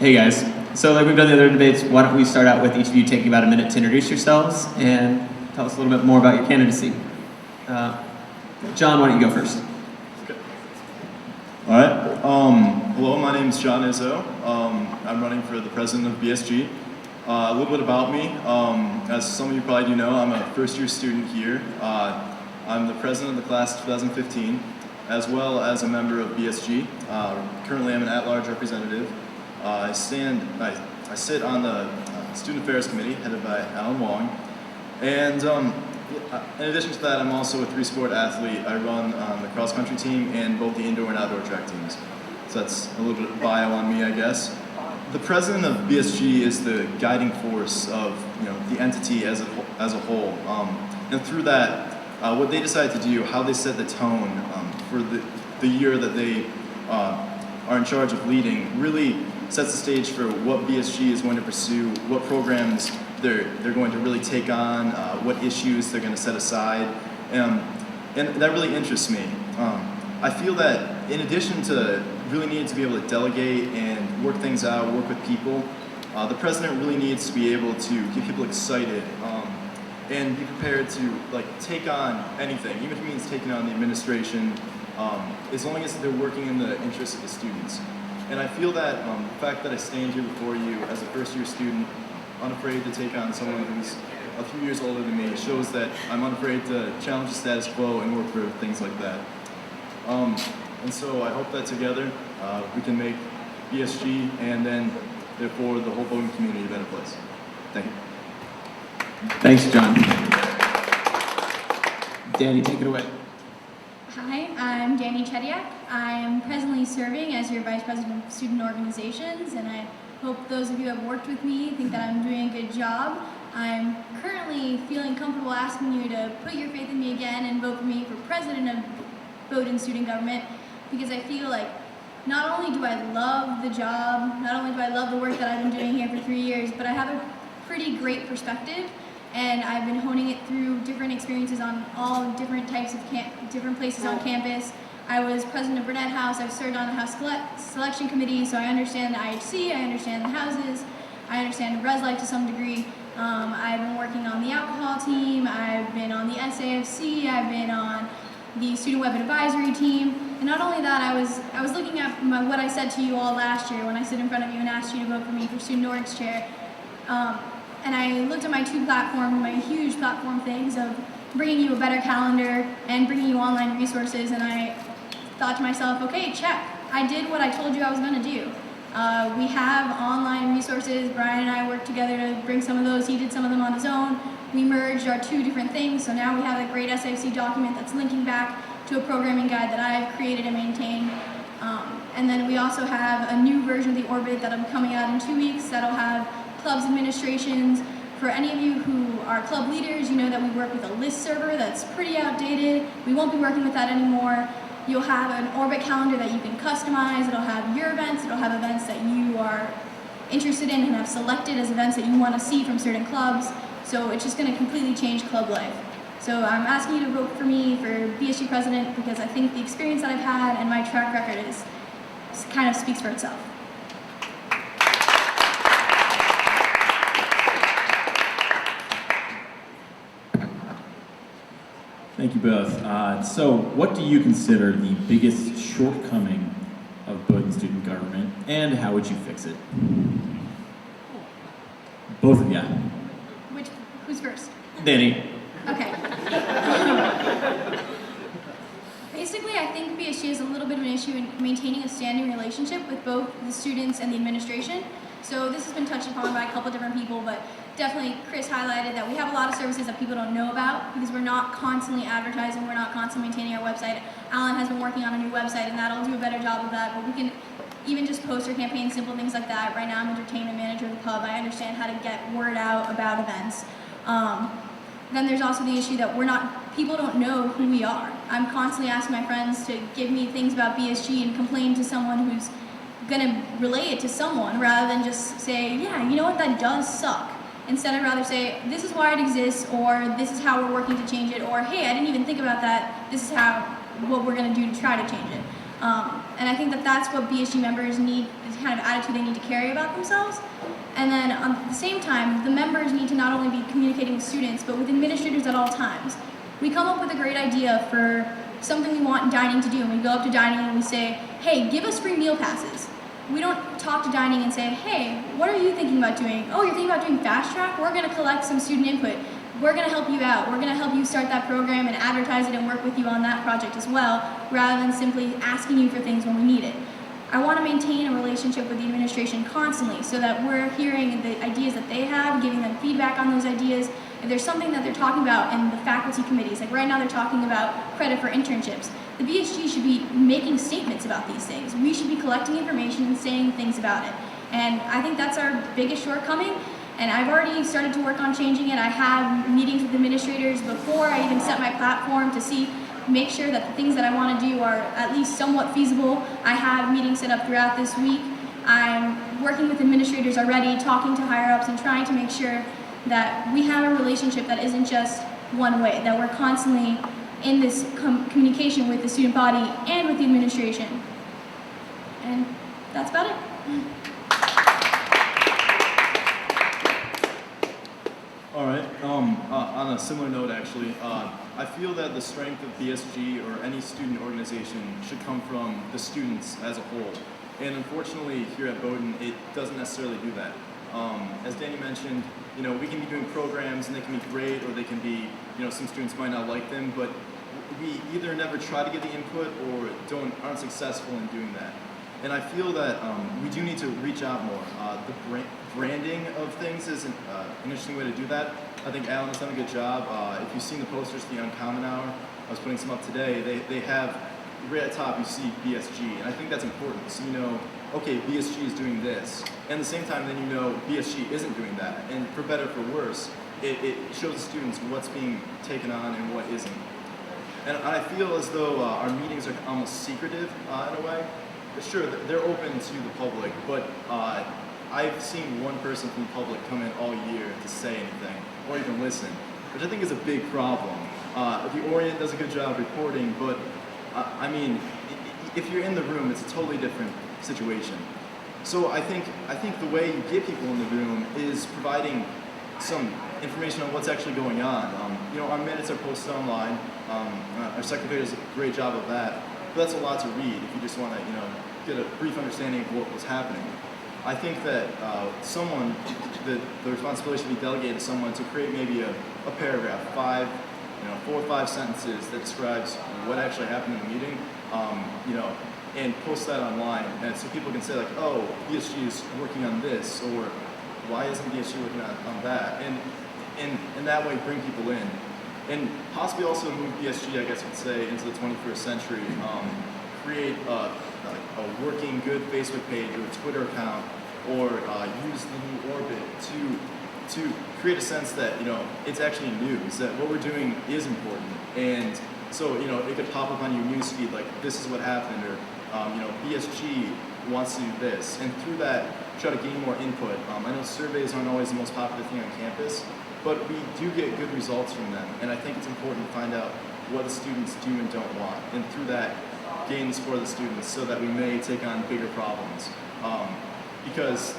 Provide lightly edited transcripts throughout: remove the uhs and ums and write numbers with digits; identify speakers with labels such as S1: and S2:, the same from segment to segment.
S1: Hey guys, so like we've done the other debates, why don't we start out with each of you taking about a minute to introduce yourselves and tell us a little bit more about your candidacy. John, why don't you go first?
S2: Okay. All right. Hello, my name is John Izzo. I'm running for the president of BSG. A little bit about me. As some of you probably do know, I'm a first-year student here. I'm the president of the class of 2015, as well as a member of BSG. Currently, I'm an at-large representative. I sit on the Student Affairs Committee, headed by Alan Wong. And in addition to that, I'm also a three-sport athlete. I run on the cross-country team and both the indoor and outdoor track teams. So that's a little bit of bio on me, I guess. The president of BSG is the guiding force of the entity as a whole. And through that, what they decide to do, how they set the tone for the year that they are in charge of leading, really sets the stage for what BSG is going to pursue, what programs they're going to really take on, what issues they're going to set aside, and that really interests me. I feel that in addition to really needing to be able to delegate and work things out, work with people, the president really needs to be able to get people excited and be prepared to take on anything, even if it means taking on the administration, as long as they're working in the interest of the students. And I feel that the fact that I stand here before you as a first-year student, unafraid to take on someone who's a few years older than me, shows that I'm unafraid to challenge the status quo and work for things like that. And so I hope that together we can make BSG and then therefore the whole Bowdoin community a better place. Thank you.
S1: Thanks, John. Dani, take it away.
S3: Hi, I'm Dani Chediak. I'm presently serving as your Vice President of Student Organizations, and I hope those of you who have worked with me think that I'm doing a good job. I'm currently feeling comfortable asking you to put your faith in me again and vote for me for President of Bowdoin Student Government, because I feel like not only do I love the job, not only do I love the work that I've been doing here for 3 years, but I have a pretty great perspective, and I've been honing it through different experiences on all different types of different places on campus. I was president of Burnett House. I've served on the House Selection Committee, so I understand the IHC, I understand the houses, I understand res life to some degree. I've been working on the alcohol team, I've been on the SAFC, I've been on the Student Web Advisory team, and not only that, I was looking at what I said to you all last year when I stood in front of you and asked you to vote for me for Student Orgs Chair, and I looked at my my huge platform things of bringing you a better calendar and bringing you online resources, and I thought to myself, okay, check. I did what I told you I was going to do. We have online resources. Brian and I worked together to bring some of those. He did some of them on his own. We merged our two different things, so now we have a great SAFC document that's linking back to a programming guide that I've created and maintained. And then we also have a new version of the Orbit that'll be coming out in 2 weeks that'll have clubs administrations. For any of you who are club leaders, you know that we work with a list server that's pretty outdated. We won't be working with that anymore. You'll have an Orbit calendar that you can customize. It'll have your events. It'll have events that you are interested in and have selected as events that you want to see from certain clubs. So it's just going to completely change club life. So I'm asking you to vote for me for BSG president because I think the experience that I've had and my track record kind of speaks for itself.
S4: Thank you both. So what do you consider the biggest shortcoming of Bowdoin student government, and how would you fix it? Both of you.
S3: Who's first?
S1: Dani.
S3: Okay. Basically, I think BSG has a little bit of an issue in maintaining a standing relationship with both the students and the administration. So this has been touched upon by a couple different people, but definitely Chris highlighted that we have a lot of services that people don't know about because we're not constantly advertising, we're not constantly maintaining our website. Alan has been working on a new website and that'll do a better job of that, but we can even just poster campaigns, simple things like that. Right now I'm entertainment manager of the pub. I understand how to get word out about events. Then there's also the issue that people don't know who we are. I'm constantly asking my friends to give me things about BSG and complain to someone who's gonna relay it to someone rather than just say, yeah, you know what, that does suck. Instead, I'd rather say, this is why it exists, or this is how we're working to change it, or hey, I didn't even think about that, this is what we're gonna do to try to change it. And I think that that's what BSG members need, is the kind of attitude they need to carry about themselves. And then at the same time, the members need to not only be communicating with students, but with administrators at all times. We come up with a great idea for something we want dining to do, and we go up to dining and we say, hey, give us free meal passes. We don't talk to dining and say, hey, what are you thinking about doing? Oh, you're thinking about doing fast track? We're gonna collect some student input. We're gonna help you out. We're gonna help you start that program and advertise it and work with you on that project as well, rather than simply asking you for things when we need it. I want to maintain a relationship with the administration constantly so that we're hearing the ideas that they have, giving them feedback on those ideas. If there's something that they're talking about in the faculty committees, like right now they're talking about credit for internships, the BSG should be making statements about these things. We should be collecting information and saying things about it. And I think that's our biggest shortcoming. And I've already started to work on changing it. I have meetings with administrators before I even set my platform to make sure that the things that I want to do are at least somewhat feasible. I have meetings set up throughout this week. I'm working with administrators already, talking to higher ups and trying to make sure that we have a relationship that isn't just one way, that we're constantly in this communication with the student body and with the administration. And that's about it.
S2: All right. On a similar note, actually, I feel that the strength of BSG or any student organization should come from the students as a whole. And unfortunately, here at Bowdoin, it doesn't necessarily do that. As Danny mentioned, we can be doing programs and they can be great, or they can be, some students might not like them, but we either never try to get the input or aren't successful in doing that. And I feel that we do need to reach out more. The branding of things is an interesting way to do that. I think Alan has done a good job. If you've seen the posters for the Uncommon Hour, I was putting some up today, they have, right at the top you see BSG, and I think that's important. So okay, BSG is doing this. And at the same time, then BSG isn't doing that. And for better or for worse, it shows the students what's being taken on and what isn't. And I feel as though our meetings are almost secretive in a way. Sure, they're open to the public, but I've seen one person from the public come in all year to say anything or even listen, which I think is a big problem. The Orient does a good job reporting, but if you're in the room, it's a totally different situation. So I think the way you get people in the room is providing some information on what's actually going on. Our minutes are posted online. Our secretary does a great job of that. But that's a lot to read if you just want to, get a brief understanding of what was happening. I think that the responsibility should be delegated to someone to create maybe a paragraph, 4 or 5 sentences that describes what actually happened in the meeting, and post that online, and so people can say like, oh, BSG is working on this, or why isn't BSG working on that, and that way bring people in. And possibly also move BSG, I guess you could say, into the 21st century. Create a working good Facebook page or a Twitter account, or use the new orbit to create a sense that it's actually news, that what we're doing is important. And so it could pop up on your newsfeed like, this is what happened, or BSG wants to do this, and through that try to gain more input. I know surveys aren't always the most popular thing on campus, but we do get good results from them, and I think it's important to find out what the students do and don't want, and through that, gain the support of the students so that we may take on bigger problems. Because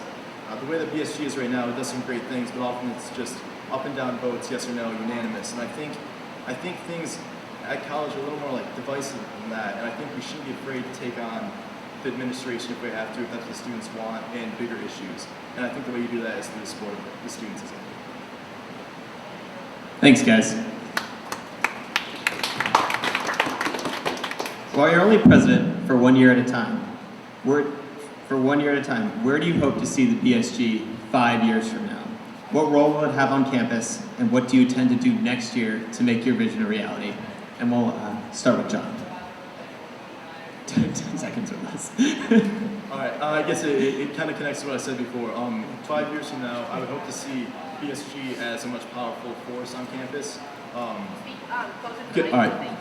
S2: the way that BSG is right now, it does some great things, but often it's just up and down votes, yes or no, unanimous, and I think things at college are a little more like divisive than that, and I think we shouldn't be afraid to take on the administration if we have to, if that's what the students want, and bigger issues. And I think the way you do that is through the support of the students as well.
S1: Thanks, guys. While you're only president for 1 year at a time, where do you hope to see the BSG 5 years from now? What role will it have on campus, and what do you intend to do next year to make your vision a reality? And we'll start with John. 10 seconds or less.
S2: All right, I guess it kind of connects to what I said before. 5 years from now, I would hope to see BSG as a much powerful force on campus. Good, all right.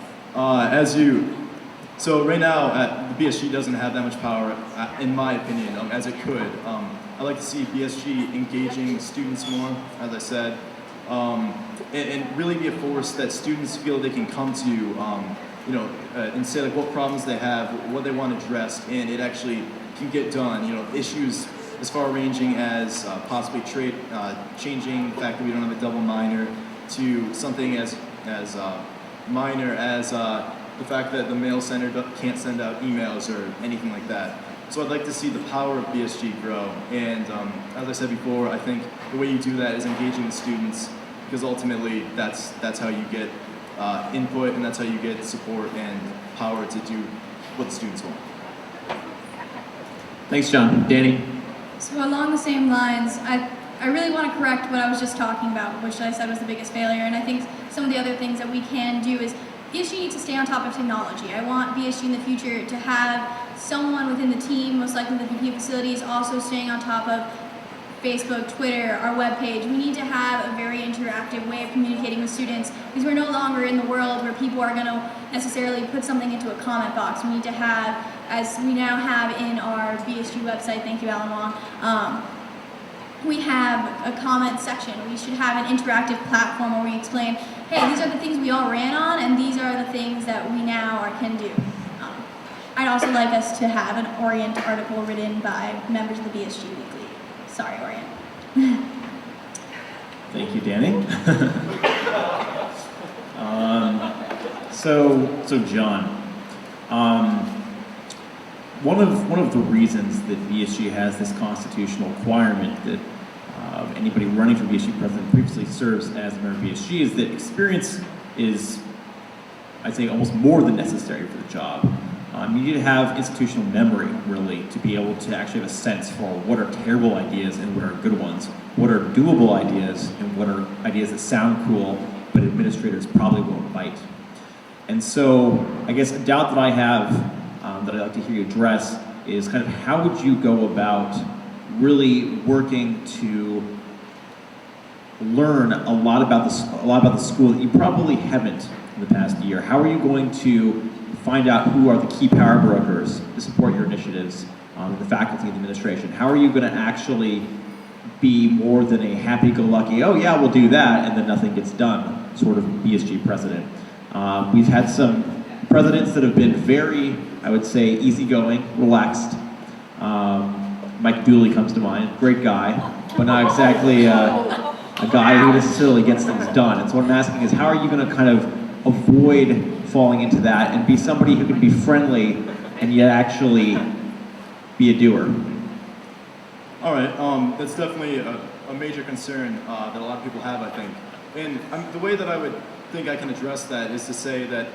S2: So right now, the BSG doesn't have that much power, in my opinion, as it could. I'd like to see BSG engaging students more, as I said, and really be a force that students feel they can come to and say like what problems they have, what they want addressed, and it actually can get done. Issues as far ranging as possibly changing the fact that we don't have a double minor to something as minor as the fact that the mail center can't send out emails or anything like that. So I'd like to see the power of BSG grow, and as I said before, I think the way you do that is engaging the students, because ultimately that's how you get input, and that's how you get support and power to do what the students want.
S1: Thanks, John. Danny?
S3: So along the same lines, I really want to correct what I was just talking about, which I said was the biggest failure, and I think some of the other things that we can do is BSG needs to stay on top of technology. I want BSG in the future to have someone within the team, most likely the VP of Facilities, also staying on top of Facebook, Twitter, our webpage. We need to have a very interactive way of communicating with students, because we're no longer in the world where people are going to necessarily put something into a comment box. We need to have, as we now have in our BSG website, thank you Alan Wong, we have a comment section. We should have an interactive platform where we explain, hey, these are the things we all ran on, and these are the things that we now can do. I'd also like us to have an Orient article written by members of the BSG Weekly. Sorry, Orient.
S4: Thank you, Danny. So John, one of the reasons that BSG has this constitutional requirement that anybody running for BSG president previously serves as a member of BSG is that experience is, I'd say, almost more than necessary for the job. You need to have institutional memory, really, to be able to actually have a sense for what are terrible ideas and what are good ones, what are doable ideas and what are ideas that sound cool, but administrators probably won't bite. And so, I guess a doubt that I have that I'd like to hear you address is kind of how would you go about really working to learn a lot about the school that you probably haven't in the past year? How are you going to find out who are the key power brokers to support your initiatives, the faculty and the administration? How are you going to actually be more than a happy-go-lucky, oh yeah, we'll do that, and then nothing gets done, sort of BSG president? We've had some presidents that have been very, I would say, easygoing, relaxed. Mike Dooley comes to mind, great guy, but not exactly a guy who necessarily gets things done. And so what I'm asking is, how are you going to kind of avoid falling into that and be somebody who can be friendly and yet actually be a doer?
S2: All right, that's definitely a major concern that a lot of people have, I think. And the way that I would think I can address that is to say that,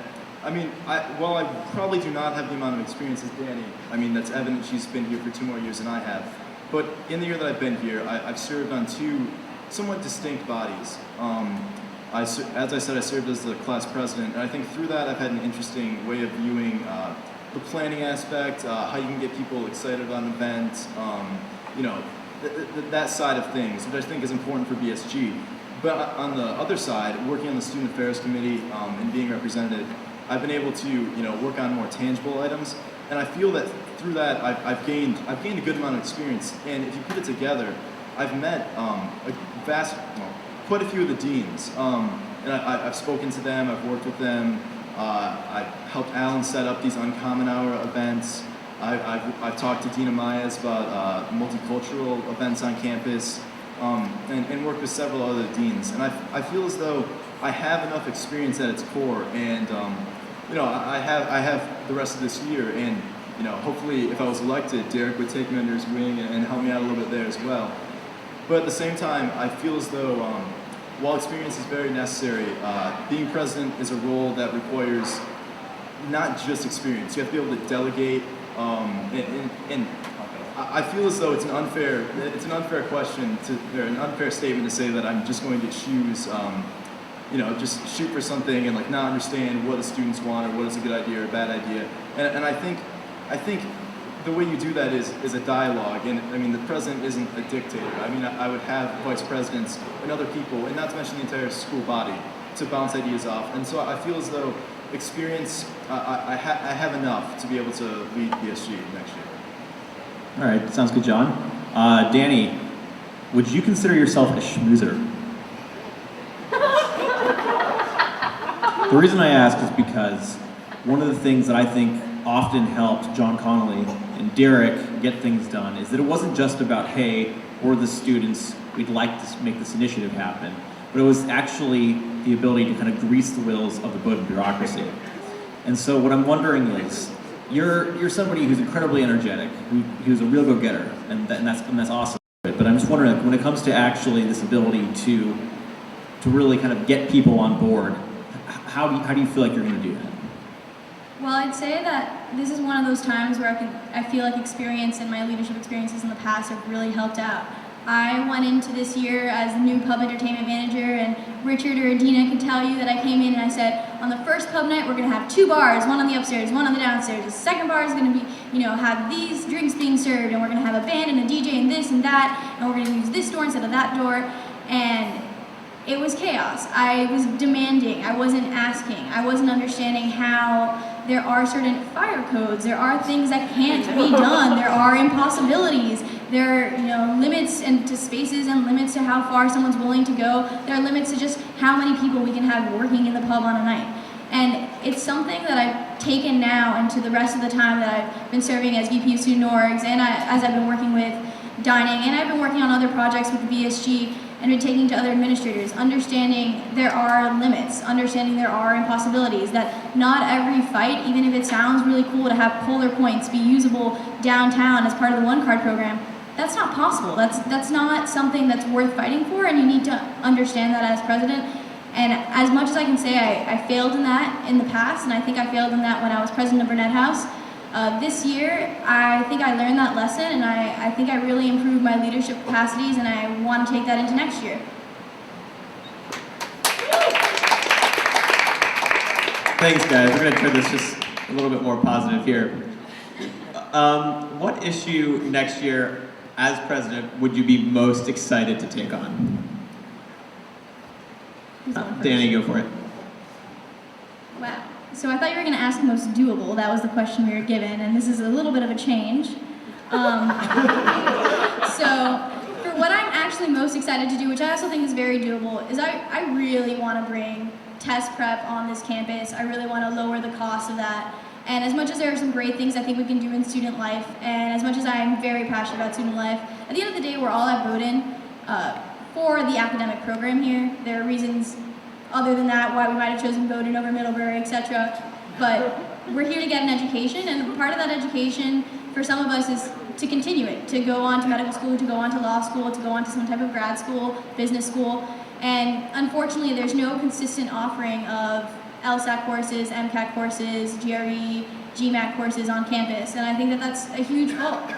S2: while I probably do not have the amount of experience as Dani, that's evident, she's been here for 2 more years than I have, but in the year that I've been here, I've served on 2 somewhat distinct bodies. As I said, I served as the class president, and I think through that I've had an interesting way of viewing the planning aspect, how you can get people excited about an event, that side of things, which I think is important for BSG. But on the other side, working on the Student Affairs Committee and being represented, I've been able to work on more tangible items, and I feel that through that I've gained a good amount of experience. And if you put it together, I've met quite a few of the deans, and I've spoken to them, I've worked with them, I've helped Alan set up these Uncommon Hour events, I've talked to Dina Myers about multicultural events on campus, and worked with several other deans. And I feel as though I have enough experience at its core, and I have the rest of this year, and hopefully if I was elected, Derek would take me under his wing and help me out a little bit there as well. But at the same time, I feel as though while experience is very necessary, being president is a role that requires not just experience. You have to be able to delegate, and I feel as though it's an unfair question or an unfair statement to say that I'm just going to choose, just shoot for something and not understand what the students want or what is a good idea or a bad idea. And I think the way you do that is a dialogue, and the president isn't a dictator. I would have vice presidents and other people, and not to mention the entire school body, to bounce ideas off. And so I feel as though experience, I have enough to be able to lead BSG next year.
S4: All right, sounds good, John. Dani, would you consider yourself a schmoozer? The reason I ask is because one of the things that I think often helped John Connolly and Derek get things done is that it wasn't just about, hey, we're the students, we'd like to make this initiative happen, but it was actually the ability to kind of grease the wheels of the Bowdoin bureaucracy. And so what I'm wondering is, you're somebody who's incredibly energetic, who's a real go-getter, and that's awesome. But I'm just wondering, when it comes to actually this ability to really kind of get people on board, how do you feel like you're going to do that?
S3: Well, I'd say that this is one of those times where I feel like experience and my leadership experiences in the past have really helped out. I went into this year as the new pub entertainment manager, and Richard or Adina can tell you that I came in and I said, on the first pub night, we're going to have 2 bars, one on the upstairs, one on the downstairs. The second bar is going to be, have these drinks being served, and we're going to have a band and a DJ and this and that, and we're going to use this door instead of that door. And it was chaos. I was demanding. I wasn't asking. I wasn't understanding how there are certain fire codes. There are things that can't be done. There are impossibilities. There are, limits to spaces and limits to how far someone's willing to go. There are limits to just how many people we can have working in the pub on a night. And it's something that I've taken now into the rest of the time that I've been serving as VP of Student Orgs, and as I've been working with dining, and I've been working on other projects with the BSG, and been taking to other administrators, understanding there are limits, understanding there are impossibilities, that not every fight, even if it sounds really cool to have polar points be usable downtown as part of the One Card program, that's not possible. That's not something that's worth fighting for, and you need to understand that as president. And as much as I can say I failed in that in the past, and I think I failed in that when I was president of Burnett House, this year, I think I learned that lesson, and I think I really improved my leadership capacities, and I want to take that into next year.
S1: Thanks, guys. We're going to turn this just a little bit more positive here. What issue next year, as president, would you be most excited to take on? Dani, go for it.
S3: Wow. So I thought you were going to ask most doable. That was the question we were given, and this is a little bit of a change. So for what I'm actually most excited to do, which I also think is very doable, is I really want to bring test prep on this campus. I really want to lower the cost of that. And as much as there are some great things I think we can do in student life, and as much as I am very passionate about student life, at the end of the day, we're all at Bowdoin for the academic program here. There are reasons other than that, why we might have chosen Bowdoin over Middlebury, etc. But we're here to get an education, and part of that education for some of us is to continue it, to go on to medical school, to go on to law school, to go on to some type of grad school, business school. And unfortunately, there's no consistent offering of LSAT courses, MCAT courses, GRE, GMAT courses on campus, and I think that that's a huge fault.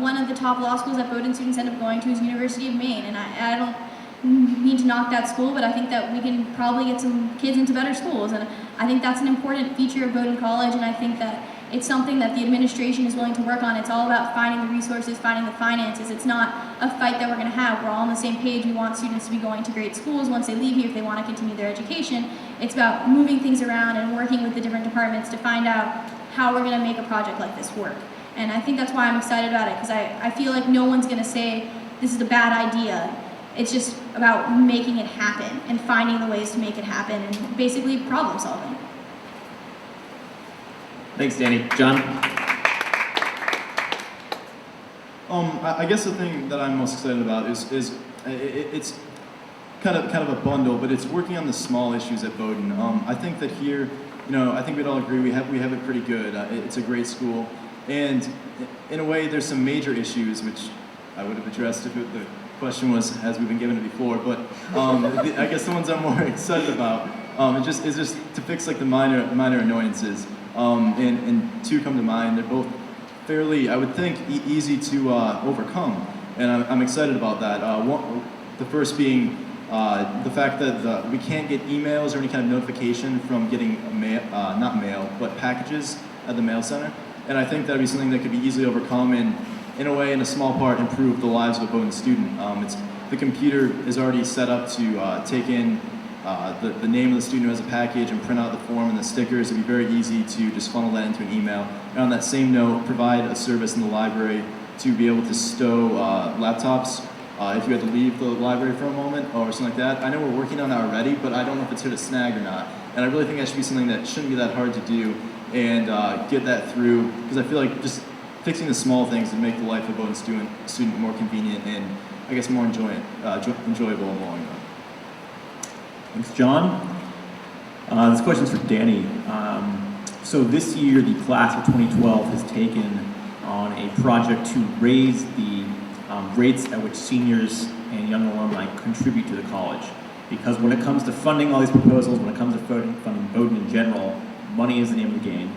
S3: One of the top law schools that Bowdoin students end up going to is University of Maine, and I don't mean to knock that school, but I think that we can probably get some kids into better schools, and I think that's an important feature of Bowdoin College, and I think that it's something that the administration is willing to work on. It's all about finding the resources, finding the finances. It's not a fight that we're going to have. We're all on the same page. We want students to be going to great schools once they leave here if they want to continue their education. It's about moving things around and working with the different departments to find out how we're going to make a project like this work. And I think that's why I'm excited about it, because I feel like no one's going to say this is a bad idea. It's just about making it happen and finding the ways to make it happen and basically problem solving.
S1: Thanks, Dani. John?
S2: I guess the thing that I'm most excited about is it's kind of a bundle, but it's working on the small issues at Bowdoin. I think that here, I think we'd all agree we have it pretty good. It's a great school, and in a way, there's some major issues which I would have addressed if the question was as we've been given it before. But I guess the ones I'm more excited about is just to fix like the minor annoyances. And 2 come to mind. They're both fairly, I would think, easy to overcome, and I'm excited about that. The first being the fact that we can't get emails or any kind of notification from getting not mail, but packages at the mail center, and I think that'd be something that could be easily overcome and, in a way, in a small part, improve the lives of a Bowdoin student. The computer is already set up to take in the name of the student who has a package and print out the form and the stickers. It'd be very easy to just funnel that into an email. And on that same note, provide a service in the library to be able to stow laptops if you had to leave the library for a moment or something like that. I know we're working on it already, but I don't know if it's hit a snag or not. And I really think that should be something that shouldn't be that hard to do and get that through, because I feel like just fixing the small things would make the life of a Bowdoin student more convenient and I guess more enjoyable in the long run.
S4: Thanks, John. This question's for Dani. So this year, the class of 2012 has taken on a project to raise the rates at which seniors and young alumni contribute to the college. Because when it comes to funding all these proposals, when it comes to funding Bowdoin in general, money is the name of the game.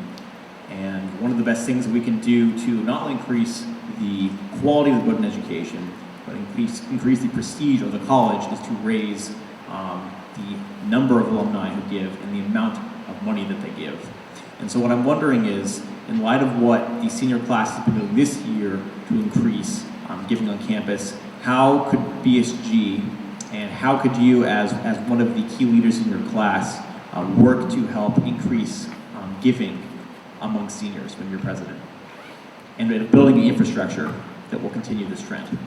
S4: And one of the best things that we can do to not only increase the quality of the Bowdoin education, but increase the prestige of the college is to raise the number of alumni who give and the amount of money that they give. And so what I'm wondering is, in light of what the senior class has been doing this year to increase giving on campus, how could BSG and how could you, as one of the key leaders in your class, work to help increase giving among seniors when you're president, and building the infrastructure that will continue this trend?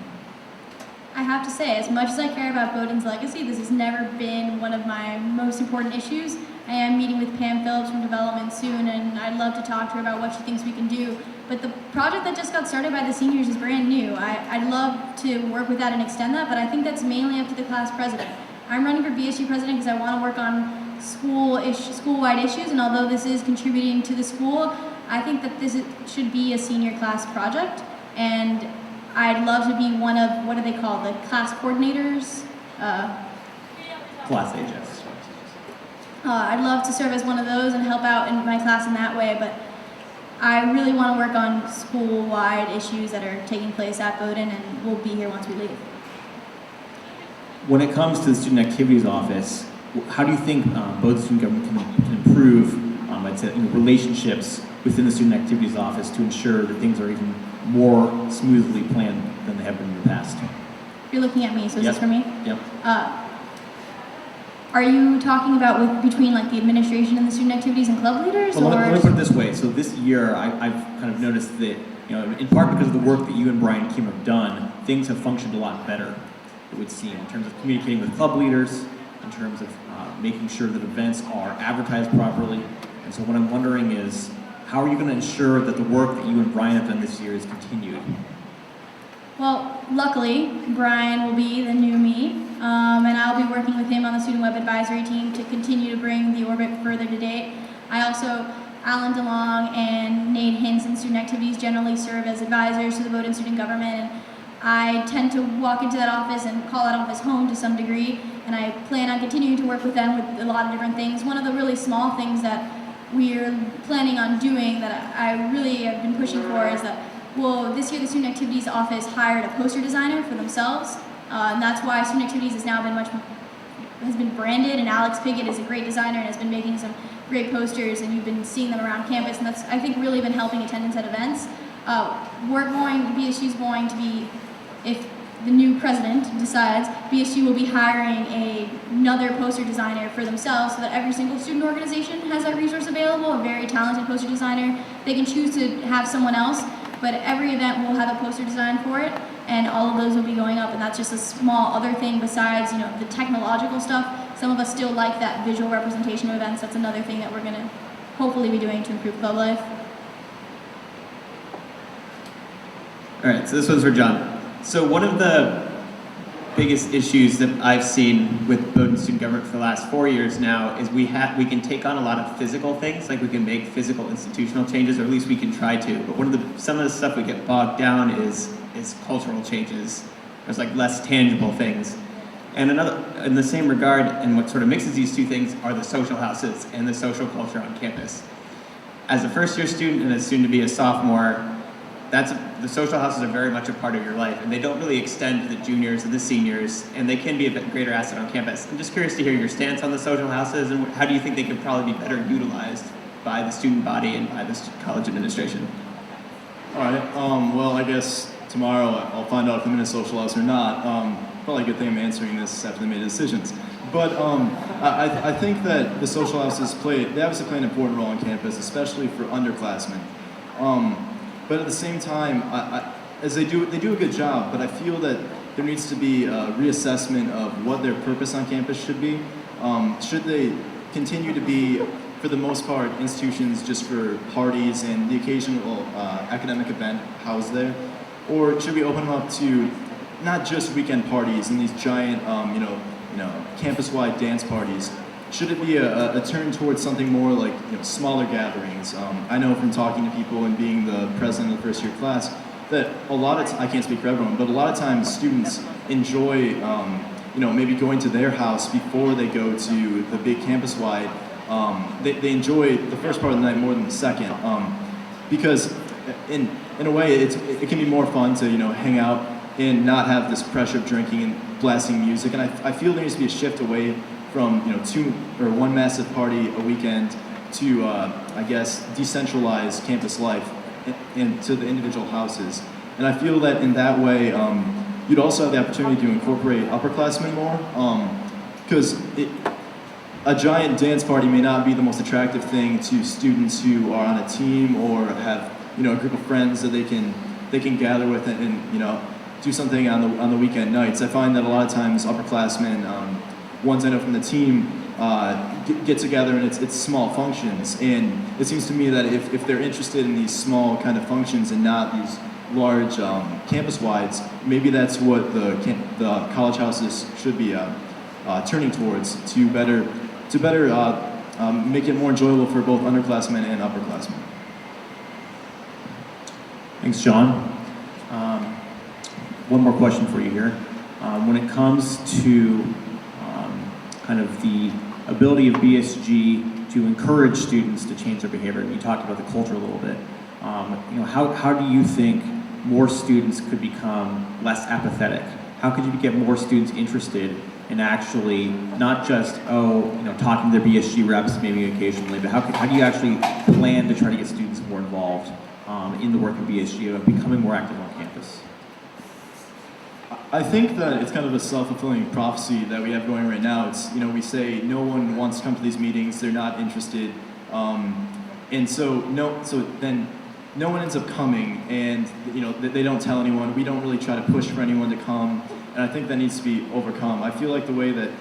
S3: I have to say, as much as I care about Bowdoin's legacy, this has never been one of my most important issues. I am meeting with Pam Phillips from Development soon, and I'd love to talk to her about what she thinks we can do. But the project that just got started by the seniors is brand new. I'd love to work with that and extend that, but I think that's mainly up to the class president. I'm running for BSG president because I want to work on school-wide issues, and although this is contributing to the school, I think that should be a senior class project, and I'd love to be one of, what do they call, the class coordinators?
S4: Class HS.
S3: I'd love to serve as one of those and help out in my class in that way, but I really want to work on school-wide issues that are taking place at Bowdoin, and we'll be here once we leave.
S4: When it comes to the Student Activities Office, how do you think Bowdoin Student Government can improve I'd say, relationships within the Student Activities Office to ensure that things are even more smoothly planned than they have been in the past?
S3: You're looking at me, so is this for me?
S4: Yep.
S3: Are you talking about between like the administration and the student activities and club leaders?
S4: Well,
S3: or?
S4: let me put it this way. So this year, I've kind of noticed that, in part because of the work that you and Brian Kim have done, things have functioned a lot better, it would seem, in terms of communicating with club leaders, in terms of making sure that events are advertised properly. And so what I'm wondering is, how are you going to ensure that the work that you and Brian have done this year is continued?
S3: Well, luckily, Brian will be the new me, and I'll be working with him on the Student Web Advisory team to continue to bring the orbit further to date. I also, Alan DeLong and Nate Hinson, Student Activities, generally serve as advisors to the Bowdoin Student Government, and I tend to walk into that office and call that office home to some degree, and I plan on continuing to work with them with a lot of different things. One of the really small things that we're planning on doing that I really have been pushing for is that, well, this year the Student Activities Office hired a poster designer for themselves, and that's why Student Activities has now has been branded, and Alex Piggott is a great designer and has been making some great posters, and you've been seeing them around campus, and that's, I think, really been helping attendance at events. BSG is going to be, if the new president decides, BSG will be hiring another poster designer for themselves so that every single student organization has that resource available, a very talented poster designer. They can choose to have someone else, but every event will have a poster design for it, and all of those will be going up, and that's just a small other thing besides, the technological stuff. Some of us still like that visual representation of events. That's another thing that we're going to hopefully be doing to improve club life.
S1: All right, so this one's for John. So one of the biggest issues that I've seen with Bowdoin Student Government for the last 4 years now is we can take on a lot of physical things, like we can make physical institutional changes, or at least we can try to. But some of the stuff we get bogged down is cultural changes. There's like less tangible things. And in the same regard, and what sort of mixes these two things are the social houses and the social culture on campus. As a first-year student and as soon to be a sophomore, the social houses are very much a part of your life, and they don't really extend to the juniors and the seniors, and they can be a bit greater asset on campus. I'm just curious to hear your stance on the social houses, and how do you think they could probably be better utilized by the student body and by the college administration?
S2: All right, well, I guess tomorrow I'll find out if I'm in a social house or not. Probably a good thing I'm answering this after they made decisions. But I think that the social houses they obviously play an important role on campus, especially for underclassmen. But at the same time, as they do a good job, but I feel that there needs to be a reassessment of what their purpose on campus should be. Should they continue to be, for the most part, institutions just for parties and the occasional academic event housed there? Or should we open them up to not just weekend parties and these giant, campus-wide dance parties? Should it be a turn towards something more like smaller gatherings? I know from talking to people and being the president of the first year class that a lot of I can't speak for everyone, but a lot of times students enjoy maybe going to their house before they go to the big campus-wide. They enjoy the first part of the night more than the second, because in a way it can be more fun to hang out and not have this pressure of drinking and blasting music. And I feel there needs to be a shift away from one massive party a weekend to decentralized campus life and to the individual houses. And I feel that in that way you'd also have the opportunity to incorporate upperclassmen more, because a giant dance party may not be the most attractive thing to students who are on a team or have a group of friends that they can gather with and do something on the weekend nights. I find that a lot of times upperclassmen, ones I know from the team, get together and it's small functions. And it seems to me that if they're interested in these small kind of functions and not these large campus-wides, maybe that's what the college houses should be turning towards to better make it more enjoyable for both underclassmen and upperclassmen.
S4: Thanks, John. One more question for you here. When it comes to kind of the ability of BSG to encourage students to change their behavior, and you talked about the culture a little bit, how do you think more students could become less apathetic? How could you get more students interested in actually not just talking to their BSG reps maybe occasionally, but how do you actually plan to try to get students more involved in the work of BSG of becoming more active on campus?
S2: I think that it's kind of a self-fulfilling prophecy that we have going right now. It's, we say no one wants to come to these meetings, they're not interested, and so then no one ends up coming, and they don't tell anyone. We don't really try to push for anyone to come, and I think that needs to be overcome. I feel like the way that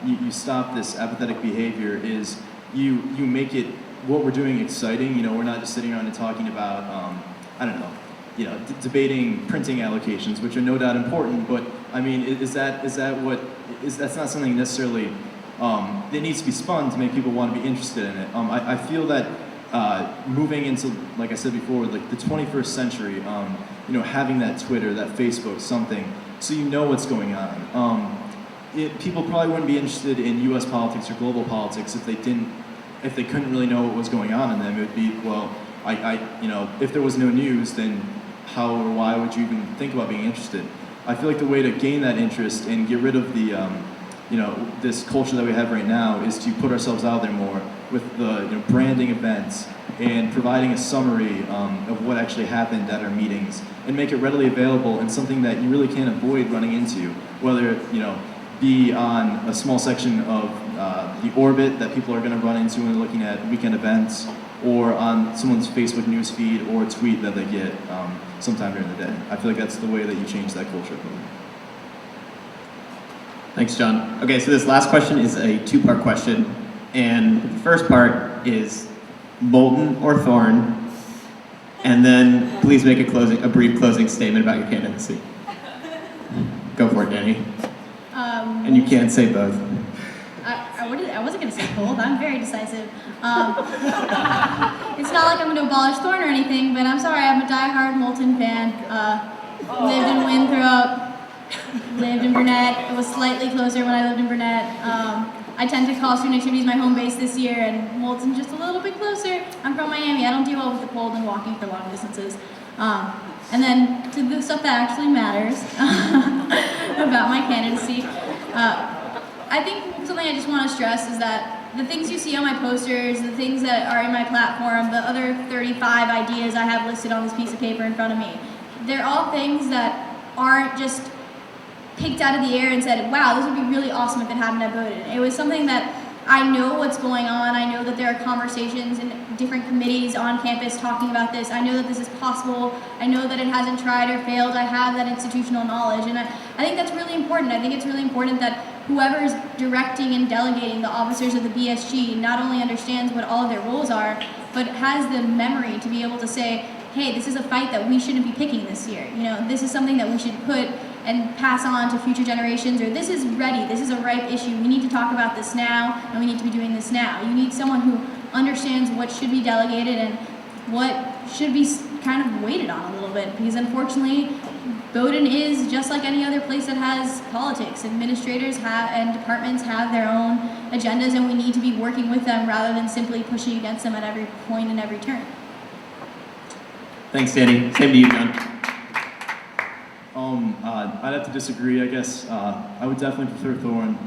S2: you stop this apathetic behavior is you make it what we're doing exciting. We're not just sitting around and talking about debating printing allocations, which are no doubt important, but I mean, that's not something necessarily that needs to be spun to make people want to be interested in it. I feel that moving into, like I said before, like the 21st century, having that Twitter, that Facebook, something, so what's going on. People probably wouldn't be interested in U.S. politics or global politics if they couldn't really know what was going on in them. It would be, well, if there was no news, then how or why would you even think about being interested? I feel like the way to gain that interest and get rid of the, this culture that we have right now is to put ourselves out there more with the branding events and providing a summary of what actually happened at our meetings and make it readily available and something that you really can't avoid running into, whether be on a small section of the orbit that people are going to run into when they're looking at weekend events, or on someone's Facebook news feed or a tweet that they get sometime during the day. I feel like that's the way that you change that culture.
S1: Thanks, John. Okay, so this last question is a two-part question, and the first part is molten or thorn, and then please make a brief closing statement about your candidacy. Go for it, Dani. And you can't say both.
S3: I wasn't going to say both. I'm very decisive. It's not like I'm going to abolish Thorn or anything, but I'm sorry, I'm a diehard Molten fan. Lived in Winthrop, lived in Burnett. It was slightly closer when I lived in Burnett. I tend to call student activities my home base this year, and Molten's just a little bit closer. I'm from Miami. I don't deal well with the cold and walking for long distances. And then to the stuff that actually matters about my candidacy. I think something I just want to stress is that the things you see on my posters, the things that are in my platform, the other 35 ideas I have listed on this piece of paper in front of me, they're all things that aren't just picked out of the air and said, wow, this would be really awesome if it happened at Bowdoin. It was something that I know what's going on. I know that there are conversations in different committees on campus talking about this. I know that this is possible. I know that it hasn't tried or failed. I have that institutional knowledge, and I think that's really important. I think it's really important that whoever is directing and delegating the officers of the BSG not only understands what all of their roles are, but has the memory to be able to say, hey, this is a fight that we shouldn't be picking this year. You know, this is something that we should put and pass on to future generations, or this is ready, this is a ripe issue, we need to talk about this now, and we need to be doing this now. You need someone who understands what should be delegated and what should be kind of waited on a little bit, because unfortunately, Bowdoin is just like any other place that has politics. Administrators have and departments have their own agendas, and we need to be working with them rather than simply pushing against them at every point and every turn.
S1: Thanks, Danny. Same to you, John.
S2: I'd have to disagree. I guess I would definitely prefer Thorn.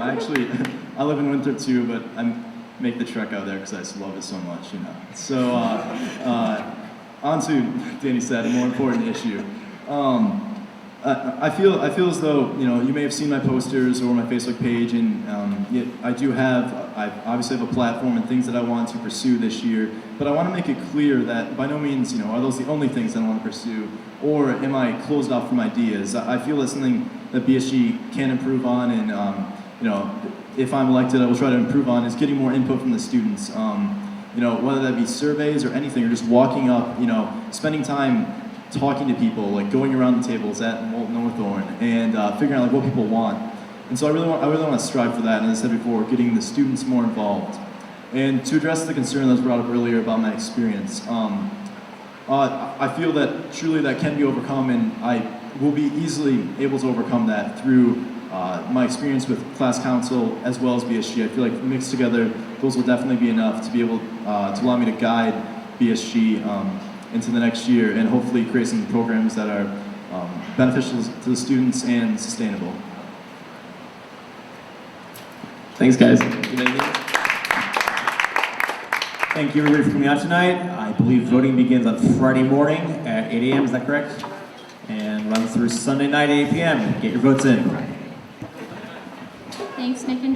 S2: Actually, I live in Winthrop too, but I make the trek out there because I just love it so much, you know. So, on to Danny said, a more important issue. I feel as though, you know, you may have seen my posters or my Facebook page, and I obviously have a platform and things that I want to pursue this year, but I want to make it clear that by no means, you know, are those the only things that I want to pursue, or am I closed off from ideas? I feel that's something that BSG can improve on, and you know, if I'm elected, I will try to improve on, is getting more input from the students. You know, whether that be surveys or anything, or just walking up, you know, spending time talking to people, like going around the tables at Molten Northorn and figuring out like what people want. And so I really want to strive for that, and as I said before, getting the students more involved. And to address the concern that was brought up earlier about my experience, I feel that truly that can be overcome, and I will be easily able to overcome that through my experience with class council as well as BSG. I feel like mixed together, those will definitely be enough to be able to allow me to guide BSG into the next year and hopefully create some programs that are beneficial to the students and sustainable.
S1: Thanks, guys.
S4: Thank you everybody for coming out tonight. I believe voting begins on Friday morning at 8 a.m., is that correct? And runs through Sunday night, 8 p.m. Get your votes in.
S3: Thanks, Nick and Jim.